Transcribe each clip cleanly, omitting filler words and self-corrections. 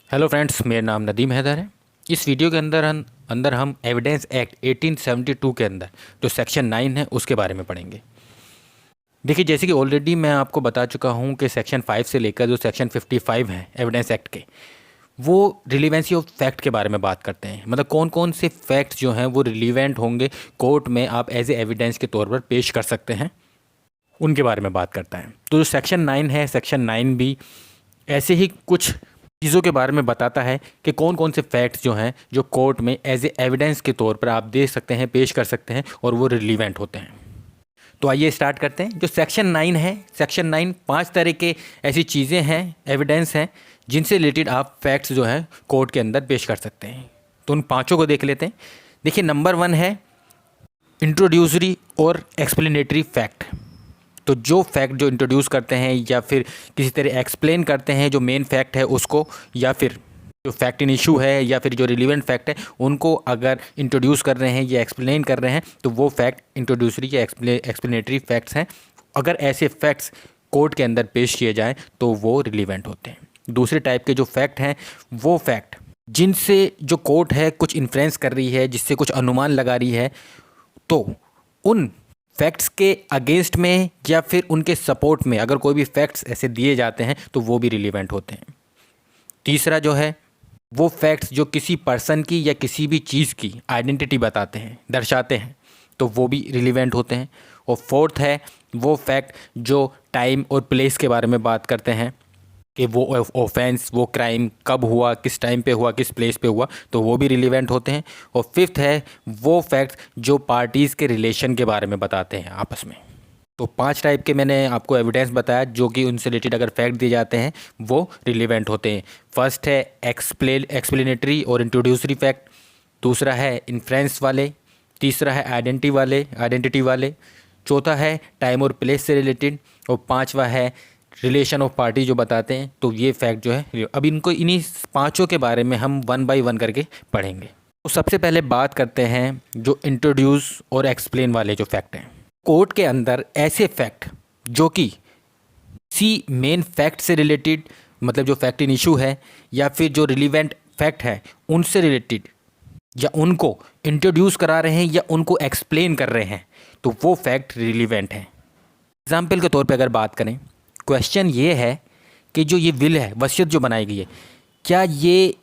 Hello friends, मेरा नाम नदीम हैदर है। इस वीडियो के अंदर हम एविडेंस एक्ट 1872 के अंदर जो सेक्शन 9 है उसके बारे में पढ़ेंगे। देखिए, जैसे कि ऑलरेडी मैं आपको बता चुका हूं कि सेक्शन 5 से लेकर जो सेक्शन 55 है एविडेंस एक्ट के, वो रिलीवेंसी ऑफ फैक्ट के बारे में बात करते हैं। मतलब कौन कौन से फैक्ट्स जो हैं वो रिलीवेंट होंगे, कोर्ट में आप एज ए एविडेंस के तौर पर पेश कर सकते हैं, उनके बारे में बात करता है। तो जो सेक्शन 9 है, सेक्शन 9 भी ऐसे ही कुछ चीज़ों के बारे में बताता है कि कौन कौन से फैक्ट्स जो हैं जो कोर्ट में एज ए एविडेंस के तौर पर आप दे सकते हैं, पेश कर सकते हैं और वो रिलीवेंट होते हैं। तो आइए स्टार्ट करते हैं। जो सेक्शन 9 है, सेक्शन 9 5 तरह के ऐसी चीज़ें हैं, एविडेंस हैं, जिनसे रिलेटेड आप फैक्ट्स जो हैं कोर्ट के अंदर पेश कर सकते हैं। तो उन पाँचों को देख लेते हैं। देखिए, नंबर 1 है इंट्रोड्यूसरी और एक्सप्लेनेटरी फैक्ट। तो जो फैक्ट जो इंट्रोड्यूस करते हैं या फिर किसी तरह एक्सप्लेन करते हैं जो मेन फैक्ट है उसको, या फिर जो फैक्ट इन इशू है या फिर जो रिलेवेंट फैक्ट है उनको अगर इंट्रोड्यूस कर रहे हैं या एक्सप्लेन कर रहे हैं तो वो फैक्ट इंट्रोड्यूसरी या एक्सप्लेनेटरी फैक्ट्स हैं। अगर ऐसे फैक्ट्स कोर्ट के अंदर पेश किए जाएँ तो वो रिलेवेंट होते हैं। दूसरे टाइप के जो फैक्ट हैं वो फैक्ट जिनसे जो कोर्ट है कुछ इन्फ्लुएंस कर रही है, जिससे कुछ अनुमान लगा रही है, तो उन फैक्ट्स के अगेंस्ट में या फिर उनके सपोर्ट में अगर कोई भी फैक्ट्स ऐसे दिए जाते हैं तो वो भी रिलीवेंट होते हैं। तीसरा जो है वो फैक्ट्स जो किसी पर्सन की या किसी भी चीज़ की आइडेंटिटी बताते हैं, दर्शाते हैं, तो वो भी रिलीवेंट होते हैं। और फोर्थ है वो फैक्ट जो टाइम और प्लेस के बारे में बात करते हैं कि वो ऑफेंस, वो क्राइम कब हुआ, किस टाइम पे हुआ, किस प्लेस पे हुआ, तो वो भी रिलेवेंट होते हैं। और फिफ्थ है वो फैक्ट्स जो पार्टीज़ के रिलेशन के बारे में बताते हैं आपस में। तो 5 टाइप के मैंने आपको एविडेंस बताया जो कि उनसे रिलेटेड अगर फैक्ट दिए जाते हैं वो रिलेवेंट होते हैं। फर्स्ट है एक्सप्लेनेटरी और इंट्रोड्यूसरी फैक्ट, दूसरा है इन्फ्लुएंस वाले, तीसरा है आइडेंटिटी वाले, चौथा है टाइम और प्लेस से रिलेटेड, और पांचवा है रिलेशन ऑफ पार्टी जो बताते हैं। तो ये फैक्ट जो है, अब इन्हीं पांचों के बारे में हम 1 बाय 1 करके पढ़ेंगे। तो सबसे पहले बात करते हैं जो इंट्रोड्यूस और एक्सप्लेन वाले जो फैक्ट हैं। कोर्ट के अंदर ऐसे फैक्ट जो कि किसी मेन फैक्ट से रिलेटेड, मतलब जो फैक्ट इन इशू है या फिर जो रिलीवेंट फैक्ट है उनसे रिलेटेड, या उनको इंट्रोड्यूस करा रहे हैं या उनको एक्सप्लेन कर रहे हैं, तो वो फैक्ट रिलीवेंट हैं। एग्जाम्पल के तौर पे अगर बात करें, क्वेश्चन ये है कि जो ये विल है, वसीयत जो बनाई गई है, क्या ये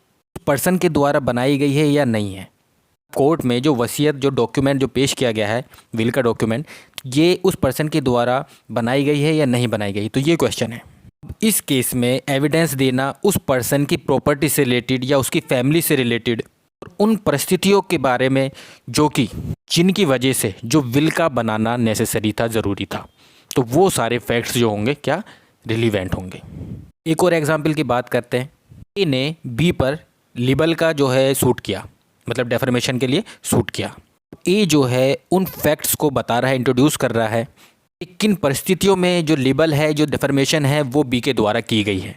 पर्सन के द्वारा बनाई गई है या नहीं है। कोर्ट में जो वसीयत, जो डॉक्यूमेंट जो पेश किया गया है, विल का डॉक्यूमेंट, ये उस पर्सन के द्वारा बनाई गई है या नहीं बनाई गई, तो ये क्वेश्चन है। इस केस में एविडेंस देना उस पर्सन की प्रॉपर्टी से रिलेटेड या उसकी फैमिली से रिलेटेड उन परिस्थितियों के बारे में जो कि जिनकी वजह से जो विल का बनाना नेसेसरी था, ज़रूरी था, तो वो सारे फैक्ट्स जो होंगे क्या रिलीवेंट होंगे। एक और एग्जांपल की बात करते हैं। ए ने बी पर लिबल का जो है सूट किया, मतलब डेफर्मेशन के लिए सूट किया। ए जो है उन फैक्ट्स को बता रहा है, इंट्रोड्यूस कर रहा है कि किन परिस्थितियों में जो लिबल है, जो डेफर्मेशन है, वो बी के द्वारा की गई है।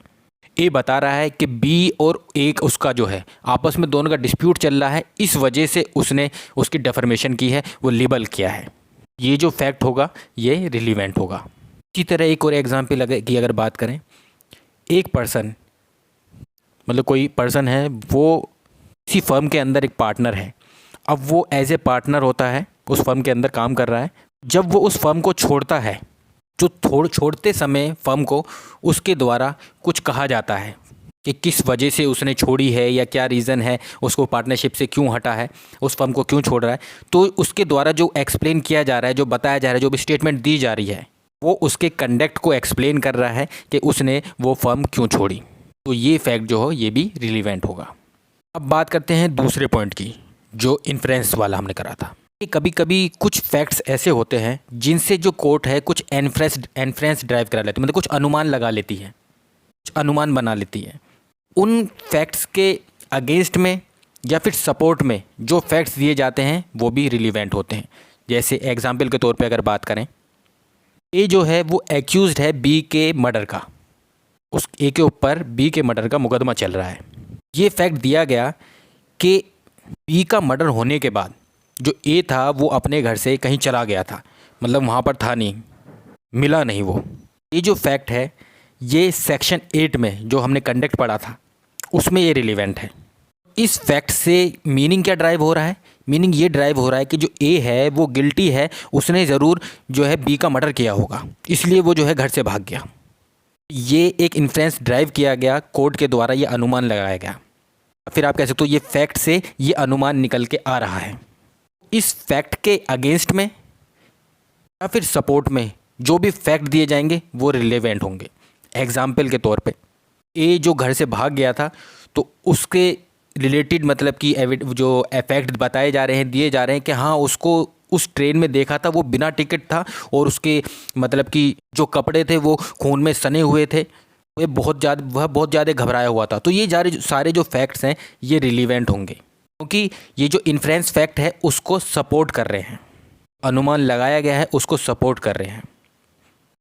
ए बता रहा है कि बी और एक उसका जो है आपस में दोनों का डिस्प्यूट चल रहा है, इस वजह से उसने उसकी डेफर्मेशन की है, वो लिबल किया है। ये जो फैक्ट होगा ये रिलीवेंट होगा। इसी तरह एक और एग्जाम्पल की अगर बात करें, एक पर्सन, मतलब कोई पर्सन है, वो किसी फर्म के अंदर एक पार्टनर है। अब वो एज ए पार्टनर होता है, उस फर्म के अंदर काम कर रहा है। जब वो उस फर्म को छोड़ता है, जो छोड़ते समय फर्म को उसके द्वारा कुछ कहा जाता है कि किस वजह से उसने छोड़ी है या क्या रीज़न है, उसको पार्टनरशिप से क्यों हटा है, उस फर्म को क्यों छोड़ रहा है, तो उसके द्वारा जो एक्सप्लेन किया जा रहा है, जो बताया जा रहा है, जो भी स्टेटमेंट दी जा रही है, वो उसके कंडक्ट को एक्सप्लेन कर रहा है कि उसने वो फर्म क्यों छोड़ी। तो ये फैक्ट जो हो ये भी रिलीवेंट होगा। अब बात करते हैं दूसरे पॉइंट की, जो इन्फ्लुएंस वाला हमने करा था। कभी कभी कुछ फैक्ट्स ऐसे होते हैं जिनसे जो कोर्ट है कुछ इन्फ्लुएंस ड्राइव करा लेती है, मतलब कुछ अनुमान लगा लेती है, कुछ अनुमान बना लेती है। उन फैक्ट्स के अगेंस्ट में या फिर सपोर्ट में जो फैक्ट्स दिए जाते हैं वो भी रिलीवेंट होते हैं। जैसे एग्जाम्पल के तौर पे अगर बात करें, ए जो है वो एक्यूज्ड है बी के मर्डर का, उस ए के ऊपर बी के मर्डर का मुकदमा चल रहा है। ये फैक्ट दिया गया कि बी का मर्डर होने के बाद जो ए था वो अपने घर से कहीं चला गया था, मतलब वहाँ पर था नहीं, मिला नहीं वो। ये जो फैक्ट है ये सेक्शन 8 में जो हमने कंडक्ट पढ़ा था, उसमें ये रिलीवेंट है। इस फैक्ट से मीनिंग क्या ड्राइव हो रहा है? मीनिंग ये ड्राइव हो रहा है कि जो ए है वो गिल्टी है, उसने ज़रूर जो है बी का मर्डर किया होगा, इसलिए वो जो है घर से भाग गया। ये एक इन्फ्रेंस ड्राइव किया गया कोर्ट के द्वारा, ये अनुमान लगाया गया। फिर आप कह सकते हो ये फैक्ट से ये अनुमान निकल के आ रहा है। इस फैक्ट के अगेंस्ट में या फिर सपोर्ट में जो भी फैक्ट दिए जाएंगे वो रिलेवेंट होंगे। एग्जाम्पल के तौर पे ए जो घर से भाग गया था तो उसके रिलेटेड मतलब कि जो फैक्ट बताए जा रहे हैं, दिए जा रहे हैं कि हाँ उसको उस ट्रेन में देखा था, वो बिना टिकट था और उसके मतलब कि जो कपड़े थे वो खून में सने हुए थे, वह बहुत ज़्यादा घबराया हुआ था। तो ये सारे जो फैक्ट्स हैं ये रिलीवेंट होंगे, क्योंकि ये जो इन्फ्रेंस फैक्ट है उसको सपोर्ट कर रहे हैं, अनुमान लगाया गया है उसको सपोर्ट कर रहे हैं।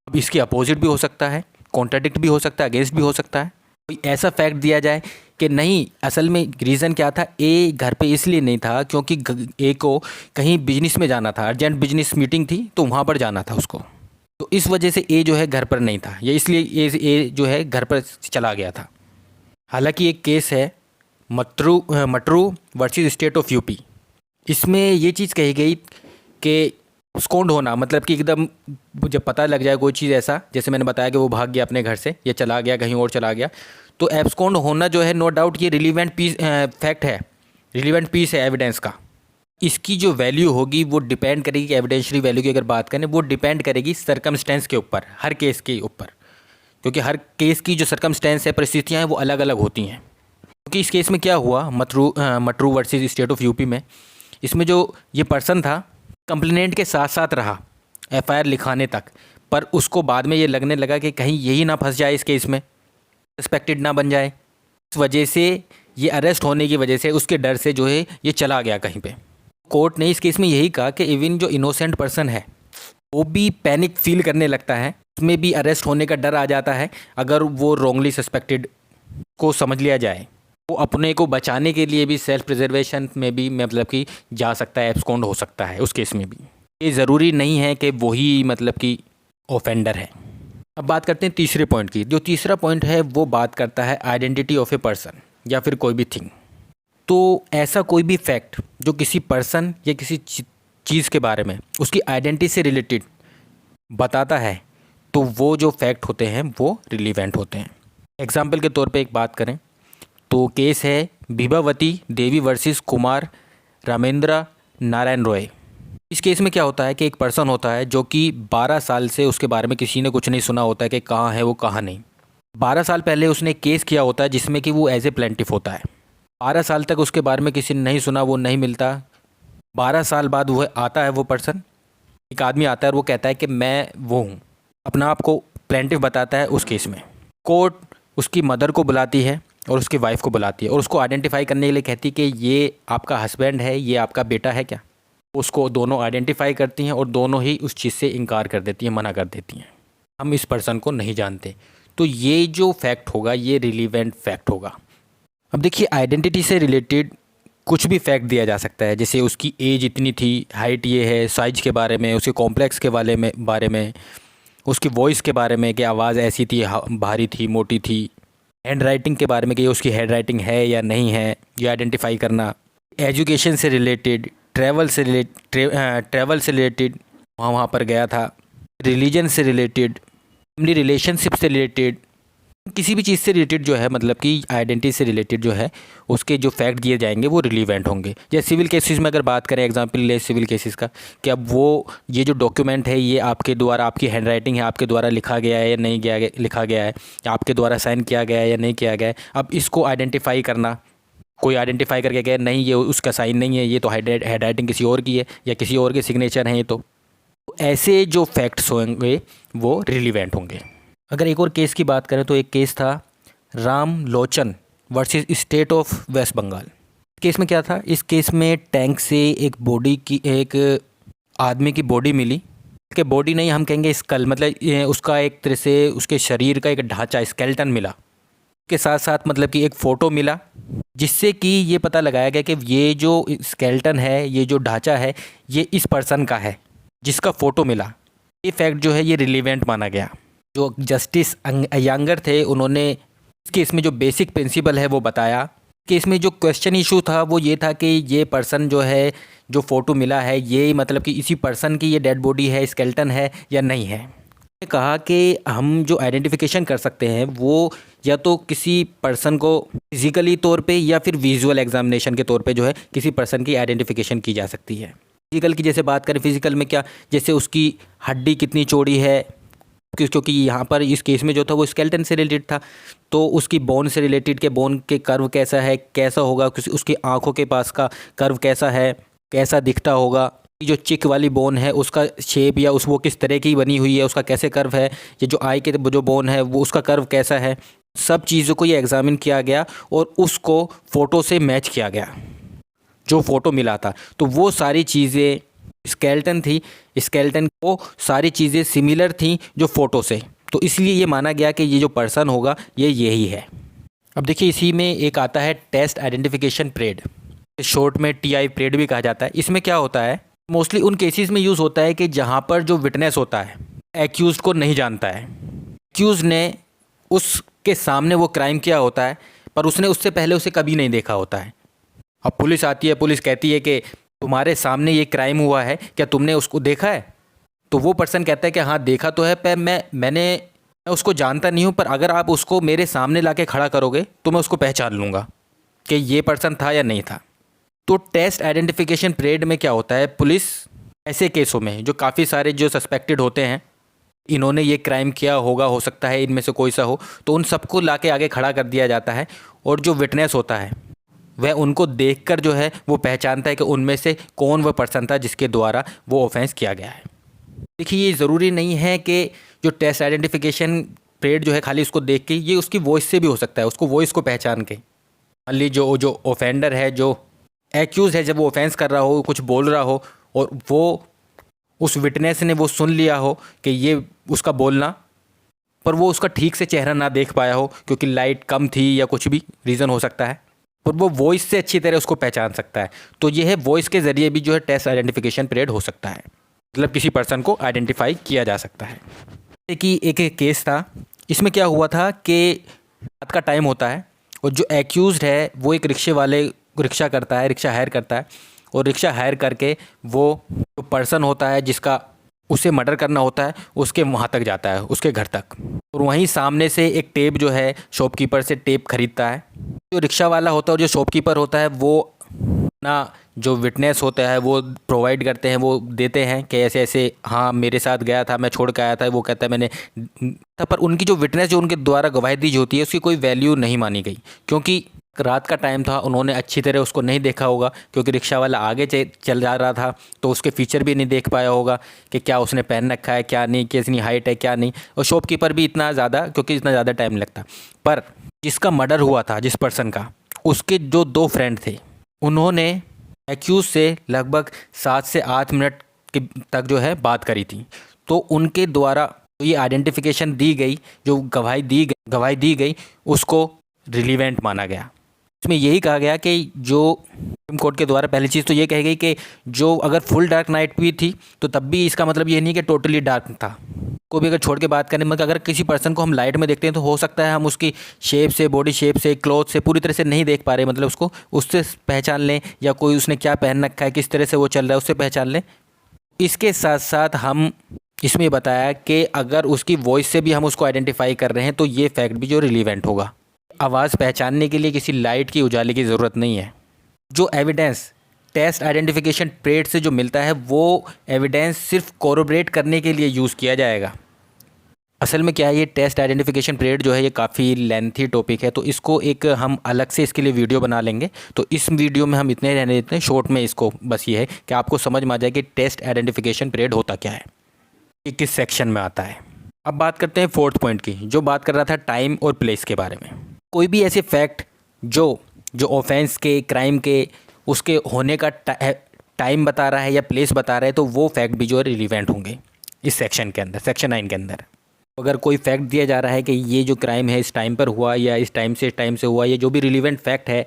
अब इसके अपोजिट भी हो सकता है, कॉन्ट्राडिक्ट भी हो सकता है, अगेंस्ट भी हो सकता है। कोई ऐसा फैक्ट दिया जाए कि नहीं असल में रीज़न क्या था, ए घर पे इसलिए नहीं था क्योंकि ए को कहीं बिजनेस में जाना था, अर्जेंट बिजनेस मीटिंग थी तो वहाँ पर जाना था उसको, तो इस वजह से ए जो है घर पर नहीं था, या इसलिए ए जो है घर पर चला गया था। हालांकि एक केस है Matru versus state of UP. इसमें ये चीज़ कही गई कि स्कोंड होना मतलब कि एकदम जब पता लग जाए कोई चीज़, ऐसा जैसे मैंने बताया कि वो भाग गया अपने घर से या चला गया कहीं और चला गया, तो एब्सकॉन्ड होना जो है नो डाउट ये रिलीवेंट फैक्ट है, रिलीवेंट पीस है एविडेंस का। इसकी जो वैल्यू होगी वो डिपेंड करेगी, एविडेंशियरी वैल्यू की अगर बात करें वो डिपेंड करेगी सर्कमस्टेंस के ऊपर, हर केस के ऊपर, क्योंकि हर केस की जो सर्कमस्टेंस है, परिस्थितियाँ हैं वो अलग अलग होती हैं। क्योंकि इस केस में क्या हुआ Matru versus state of UP में, इसमें जो ये पर्सन था कंप्लेनेंट के साथ साथ रहा एफआईआर लिखाने तक, पर उसको बाद में ये लगने लगा कि कहीं यही ना फंस जाए इस केस में, सस्पेक्टेड ना बन जाए, इस वजह से ये अरेस्ट होने की वजह से उसके डर से जो है ये चला गया कहीं पे। कोर्ट ने इस केस में यही कहा कि इवन जो इनोसेंट पर्सन है वो भी पैनिक फील करने लगता है, उसमें भी अरेस्ट होने का डर आ जाता है अगर वो रॉन्गली सस्पेक्टेड को समझ लिया जाए। वो अपने को बचाने के लिए भी सेल्फ प्रिजर्वेशन में भी मतलब कि जा सकता है, एब्सकॉन्ड हो सकता है उस केस में भी। ये ज़रूरी नहीं है कि वही मतलब कि ऑफेंडर है। अब बात करते हैं तीसरे पॉइंट की। जो तीसरा पॉइंट है वो बात करता है आइडेंटिटी ऑफ ए पर्सन या फिर कोई भी थिंग। तो ऐसा कोई भी फैक्ट जो किसी पर्सन या किसी चीज़ के बारे में उसकी आइडेंटिटी से रिलेटेड बताता है तो वो जो फैक्ट होते हैं वो रिलीवेंट होते हैं। एग्जाम्पल के तौर पे एक बात करें तो केस है विभावती देवी वर्सेस कुमार रामेंद्र नारायण रॉय। इस केस में क्या होता है कि एक पर्सन होता है जो कि 12 साल से उसके बारे में किसी ने कुछ नहीं सुना होता है कि कहाँ है वो कहाँ नहीं। 12 साल पहले उसने एक केस किया होता है जिसमें कि वो एज ए प्लेंटिफ होता है। 12 साल तक उसके बारे में किसी ने नहीं सुना, वो नहीं मिलता। 12 साल बाद वो आता है, वो पर्सन एक आदमी आता है और वो कहता है कि मैं वो हूँ, अपना आप को प्लेंटिफ बताता है। उस केस में कोर्ट उसकी मदर को बुलाती है और उसकी वाइफ को बुलाती है और उसको आइडेंटिफाई करने के लिए कहती है कि ये आपका हस्बैंड है, ये आपका बेटा है क्या। उसको दोनों आइडेंटिफाई करती हैं और दोनों ही उस चीज़ से इनकार कर देती हैं, मना कर देती हैं, हम इस पर्सन को नहीं जानते। तो ये जो फैक्ट होगा ये रिलीवेंट फैक्ट होगा। अब देखिए आइडेंटिटी से रिलेटेड कुछ भी फैक्ट दिया जा सकता है, जैसे उसकी एज इतनी थी, हाइट ये है, साइज के बारे में, उसके कॉम्प्लेक्स के बारे में, उसकी वॉइस के बारे में कि आवाज़ ऐसी थी, भारी थी, मोटी थी, हैंड राइटिंग के बारे में कि ये उसकी हैंड राइटिंग है या नहीं है, ये आइडेंटिफाई करना। एजुकेशन से रिलेटेड, ट्रैवल से रिलेटेड वहाँ पर गया था, रिलीजन से रिलेटेड, फैमिली रिलेशनशिप से रिलेटेड, किसी भी चीज़ से रिलेटेड जो है मतलब कि आइडेंटिटी से रिलेटेड जो है उसके जो फैक्ट दिए जाएंगे वो रिलीवेंट होंगे। जैसे सिविल केसेस में अगर बात करें, एग्जांपल ले सिविल केसेस का, कि अब वो ये जो डॉक्यूमेंट है ये आपके द्वारा, आपकी हैंड राइटिंग है, आपके द्वारा लिखा गया है या नहीं लिखा गया है, आपके द्वारा साइन किया गया है या नहीं किया गया है। अब इसको आइडेंटिफाई करना, कोई आइडेंटिफाई करके कहे नहीं ये उसका साइन नहीं है, ये तो हैंड राइटिंग किसी और की है या किसी और के सिग्नेचर हैं, ये तो ऐसे जो फैक्ट्स होंगे वो रिलीवेंट होंगे। अगर एक और केस की बात करें तो एक केस था Ram Lochan versus state of West Bengal. Case में क्या था, इस केस में टैंक से एक आदमी की बॉडी मिली, कि बॉडी नहीं हम कहेंगे स्कल, मतलब उसका एक तरह से उसके शरीर का एक ढांचा स्केलेटन मिला, के साथ साथ मतलब कि एक फ़ोटो मिला जिससे कि ये पता लगाया गया कि ये जो स्केलेटन है, ये जो ढांचा है, ये इस पर्सन का है जिसका फ़ोटो मिला। ये फैक्ट जो है ये रिलीवेंट माना गया। जो जस्टिस अयंगर थे उन्होंने इस केस में जो बेसिक प्रिंसिपल है वो बताया कि इसमें जो क्वेश्चन इशू था वो ये था कि ये पर्सन जो है, जो फ़ोटो मिला है, ये मतलब कि इसी पर्सन की ये डेड बॉडी है, स्केलेटन है या नहीं है। उन्होंने कहा कि हम जो आइडेंटिफिकेशन कर सकते हैं वो या तो किसी पर्सन को फिजिकली तौर पे या फिर विजुअल एग्जामिनेशन के तौर पे जो है किसी पर्सन की आइडेंटिफिकेशन की जा सकती है। फिजिकल की जैसे बात करें, फिजिकल में क्या, जैसे उसकी हड्डी कितनी चौड़ी है, क्योंकि यहाँ पर इस केस में जो था वो स्केलेटन से रिलेटेड था, तो उसकी बोन से रिलेटेड के बोन के कर्व कैसा है, कैसा होगा, उसकी आंखों के पास का कर्व कैसा है, कैसा दिखता होगा, जो चिक वाली बोन है उसका शेप या उस वो किस तरह की बनी हुई है, उसका कैसे कर्व है, ये जो आई के जो बोन है वो उसका कर्व कैसा है, सब चीज़ों को ये एग्जामिन किया गया और उसको फ़ोटो से मैच किया गया। जो फ़ोटो मिला था तो वो सारी चीज़ें स्केलेटन थी, स्केलेटन को सारी चीज़ें सिमिलर थी जो फ़ोटो से, तो इसलिए ये माना गया कि ये जो पर्सन होगा ये यही है। अब देखिए इसी में एक आता है टेस्ट आइडेंटिफिकेशन परेड, शॉर्ट में TI परेड भी कहा जाता है। इसमें क्या होता है, मोस्टली उन केसेस में यूज़ होता है कि जहाँ पर जो विटनेस होता है एक्यूज़ को नहीं जानता है, एक्यूज़ ने उसके सामने वो क्राइम किया होता है पर उसने उससे पहले उसे कभी नहीं देखा होता है। अब पुलिस आती है, पुलिस कहती है कि तुम्हारे सामने ये क्राइम हुआ है, क्या तुमने उसको देखा है? तो वो पर्सन कहता है कि हाँ देखा तो है, पर मैंने उसको जानता नहीं हूँ, पर अगर आप उसको मेरे सामने लाके खड़ा करोगे तो मैं उसको पहचान लूँगा कि ये पर्सन था या नहीं था। तो टेस्ट आइडेंटिफिकेशन परेड में क्या होता है, पुलिस ऐसे केसों में जो काफ़ी सारे जो सस्पेक्टेड होते हैं, इन्होंने ये क्राइम किया होगा, हो सकता है इनमें से कोई सा हो, तो उन सबको लाके आगे खड़ा कर दिया जाता है और जो विटनेस होता है वह उनको देखकर जो है वो पहचानता है कि उनमें से कौन वह पर्सन था जिसके द्वारा वो ऑफेंस किया गया है। देखिए ये ज़रूरी नहीं है कि जो टेस्ट आइडेंटिफिकेशन परेड जो है खाली उसको देख के, ये उसकी वॉइस से भी हो सकता है, उसको वॉइस को पहचान के। मान लीजिए जो ऑफेंडर है, जो एक्यूज़ है, जब वो ऑफेंस कर रहा हो, कुछ बोल रहा हो और वो उस विटनेस ने वो सुन लिया हो कि ये उसका बोलना, पर वो उसका ठीक से चेहरा ना देख पाया हो क्योंकि लाइट कम थी या कुछ भी रीज़न हो सकता है, पर वो वॉइस से अच्छी तरह उसको पहचान सकता है। तो ये है वॉइस के ज़रिए भी जो है टेस्ट आइडेंटिफिकेशन परेड हो सकता है, मतलब किसी पर्सन को आइडेंटिफाई किया जा सकता है। जैसे कि एक केस था, इसमें क्या हुआ था कि रात का टाइम होता है और जो एक्यूज़ड है वो एक रिक्शा करता है, रिक्शा हायर करता है और रिक्शा हायर करके वो जो पर्सन होता है जिसका उसे मर्डर करना होता है उसके वहाँ तक जाता है, उसके घर तक, और वहीं सामने से एक टेप जो है शॉपकीपर से टेप खरीदता है। जो रिक्शा वाला होता है और जो शॉपकीपर होता है वो अपना जो विटनेस होता है वो प्रोवाइड करते हैं, वो देते हैं कि ऐसे ऐसे हाँ मेरे साथ गया था, मैं छोड़ के आया था, वो कहता है मैंने था, पर उनकी जो विटनेस जो उनके द्वारा गवाही दी होती है उसकी कोई वैल्यू नहीं मानी गई क्योंकि रात का टाइम था, उन्होंने अच्छी तरह उसको नहीं देखा होगा क्योंकि रिक्शा वाला आगे चल जा रहा था, तो उसके फीचर भी नहीं देख पाया होगा कि क्या उसने पहन रखा है, क्या नहीं, कितनी हाइट है, क्या नहीं, और शॉपकीपर भी इतना ज़्यादा, क्योंकि इतना ज़्यादा टाइम लगता। पर जिसका मर्डर हुआ था, जिस पर्सन का, उसके जो 2 फ्रेंड थे, उन्होंने एक्यूज़ से लगभग 7 से 8 मिनट तक जो है बात करी थी, तो उनके द्वारा ये आइडेंटिफिकेशन दी गई, जो गवाही दी गई उसको रिलीवेंट माना गया। इसमें यही कहा गया कि जो सुप्रीम कोर्ट के द्वारा पहली चीज़ तो ये कही गई कि जो अगर फुल डार्क नाइट भी थी तो तब भी इसका मतलब ये नहीं कि टोटली डार्क था, को भी अगर छोड़ के बात करें, मतलब अगर किसी पर्सन को हम लाइट में देखते हैं तो हो सकता है हम उसकी शेप से, बॉडी शेप से, क्लॉथ से पूरी तरह से नहीं देख पा रहे, मतलब उसको उससे पहचान लें या कोई उसने क्या पहन रखा है, किस तरह से वो चल रहा है उससे पहचान लें। इसके साथ साथ हम इसमें बताया कि अगर उसकी वॉइस से भी हम उसको आइडेंटिफाई कर रहे हैं तो ये फैक्ट भी जो रिलीवेंट होगा। आवाज़ पहचानने के लिए किसी लाइट की उजाले की ज़रूरत नहीं है। जो एविडेंस टेस्ट आइडेंटिफिकेशन परेड से जो मिलता है वो एविडेंस सिर्फ कोरोबरेट करने के लिए यूज़ किया जाएगा। असल में क्या है, ये टेस्ट आइडेंटिफिकेशन परेड जो है ये काफ़ी लेंथी टॉपिक है, तो इसको एक हम अलग से इसके लिए वीडियो बना लेंगे। तो इस वीडियो में हम इतने रहने देते हैं शॉर्ट में, इसको बस ये है कि आपको समझ में आ जाए कि टेस्ट आइडेंटिफिकेशन परेड होता क्या है, ये किस सेक्शन में आता है। अब बात करते हैं 4th पॉइंट की, जो बात कर रहा था टाइम और प्लेस के बारे में। कोई भी ऐसे फैक्ट जो ऑफेंस के, क्राइम के, उसके होने का टाइम बता रहा है या प्लेस बता रहा है, तो वो फैक्ट भी जो है रिलीवेंट होंगे इस सेक्शन के अंदर, सेक्शन 9 के अंदर। अगर कोई फैक्ट दिया जा रहा है कि ये जो क्राइम है इस टाइम पर हुआ या इस टाइम से हुआ, ये जो भी रिलीवेंट फैक्ट है,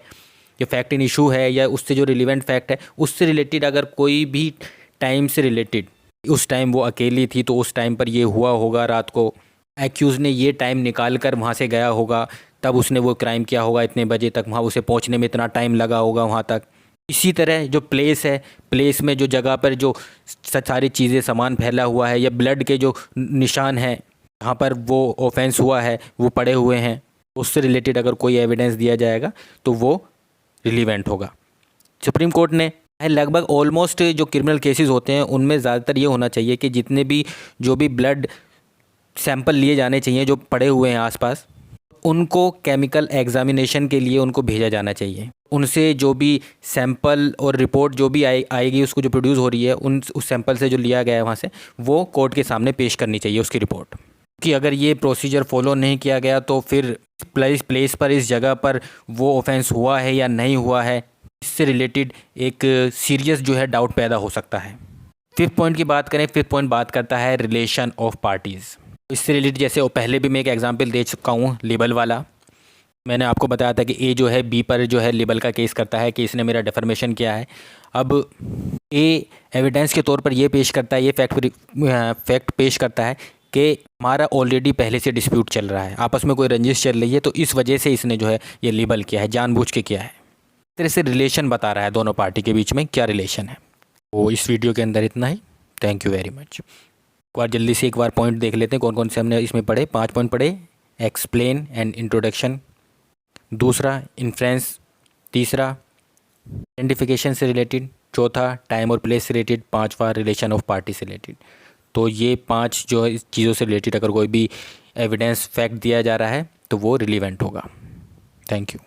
जो फैक्ट इन इशू है या उससे जो रिलीवेंट फैक्ट है उससे रिलेटेड, अगर कोई भी टाइम से रिलेटेड, उस टाइम वो अकेली थी तो उस टाइम पर ये हुआ होगा रात को, एक्यूज़ ने ये टाइम निकाल कर वहाँ से गया होगा, तब उसने वो क्राइम किया होगा, इतने बजे तक वहाँ उसे पहुँचने में इतना टाइम लगा होगा वहाँ तक। इसी तरह जो प्लेस है, प्लेस में जो जगह पर जो सारी चीज़ें सामान फैला हुआ है या ब्लड के जो निशान हैं जहाँ पर वो ऑफेंस हुआ है वो पड़े हुए हैं, उससे रिलेटेड अगर कोई एविडेंस दिया जाएगा तो वो रिलीवेंट होगा। सुप्रीम कोर्ट ने लगभग ऑलमोस्ट जो क्रिमिनल केसेस होते हैं उनमें ज़्यादातर ये होना चाहिए कि जितने भी जो भी ब्लड सैंपल लिए जाने चाहिए जो पड़े हुए हैं आसपास, उनको केमिकल एग्जामिनेशन के लिए उनको भेजा जाना चाहिए। उनसे जो भी सैंपल और रिपोर्ट जो भी आएगी उसको जो प्रोड्यूस हो रही है उस सैंपल से जो लिया गया है वहाँ से, वो कोर्ट के सामने पेश करनी चाहिए उसकी रिपोर्ट। कि अगर ये प्रोसीजर फॉलो नहीं किया गया तो फिर प्लेस पर, इस जगह पर वो ऑफेंस हुआ है या नहीं हुआ है, इससे रिलेटेड एक सीरियस जो है डाउट पैदा हो सकता है। फिफ्थ पॉइंट की बात करें, फिफ्थ पॉइंट बात करता है रिलेशन ऑफ पार्टीज़। इससे रिलेटेड जैसे पहले भी मैं एक एग्जांपल दे चुका हूँ लिबल वाला। मैंने आपको बताया था कि ए जो है बी पर जो है लिबल का केस करता है कि इसने मेरा डिफर्मेशन किया है। अब ए एविडेंस के तौर पर ये पेश करता है, ये फैक्ट पेश करता है कि हमारा ऑलरेडी पहले से डिस्प्यूट चल रहा है, आपस में कोई रंजिश चल रही है, तो इस वजह से इसने जो है ये लिबल किया है, जानबूझ के किया है। इस तरह से रिलेशन बता रहा है दोनों पार्टी के बीच में क्या रिलेशन है। तो इस वीडियो के अंदर इतना ही। Thank you very much. एक बार जल्दी से एक बार पॉइंट देख लेते हैं कौन कौन से हमने इसमें पढ़े। 5 पॉइंट पढ़े। एक्सप्लेन एंड इंट्रोडक्शन, दूसरा इन्फ्रेंस, तीसरा आइडेंटिफिकेशन से रिलेटेड, चौथा टाइम और प्लेस से रिलेटेड, पांचवा रिलेशन ऑफ पार्टी से रिलेटेड। तो ये 5 जो है इस चीज़ों से रिलेटेड अगर कोई भी एविडेंस फैक्ट दिया जा रहा है तो वो रिलीवेंट होगा। Thank you.